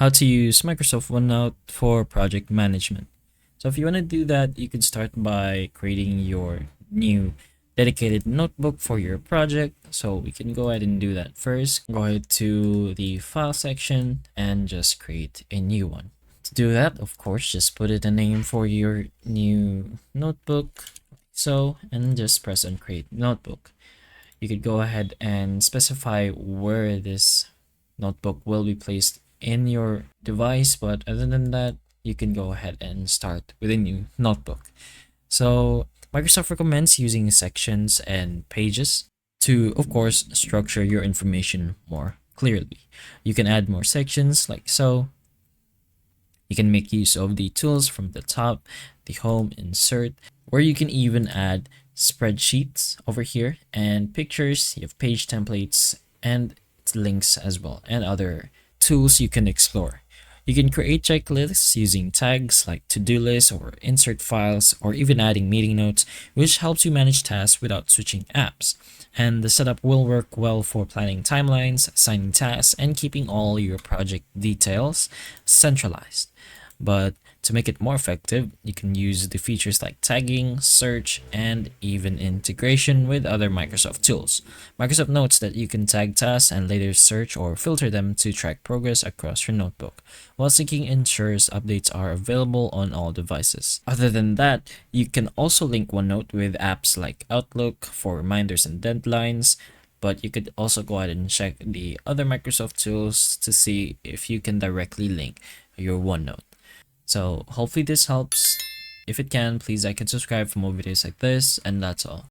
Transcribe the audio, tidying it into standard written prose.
how to use Microsoft OneNote for project management. So if you want to do that, you could start by creating your new dedicated notebook for your project. So we can go ahead and do that first. Go ahead to the file section and just create a new one. To do that, of course, just put it a name for your new notebook. So, and just press on create notebook. You could go ahead and specify where this notebook will be placed in your device, but other than that, you can go ahead and start with a new notebook. So Microsoft recommends using sections and pages to, of course, structure your information more clearly. You can add more sections like so. You can make use of the tools from the top, the home, insert, or you can even add spreadsheets over here and pictures. You have page templates and links as well, and other tools you can explore. You can create checklists using tags like to-do lists or insert files, or even adding meeting notes, which helps you manage tasks without switching apps. And the setup will work well for planning timelines, assigning tasks, and keeping all your project details centralized. But to make it more effective, you can use the features like tagging, search, and even integration with other Microsoft tools. Microsoft notes that you can tag tasks and later search or filter them to track progress across your notebook, while syncing ensures updates are available on all devices. Other than that, you can also link OneNote with apps like Outlook for reminders and deadlines, but you could also go ahead and check the other Microsoft tools to see if you can directly link your OneNote. So hopefully this helps. If it can, please like and subscribe for more videos like this, and that's all.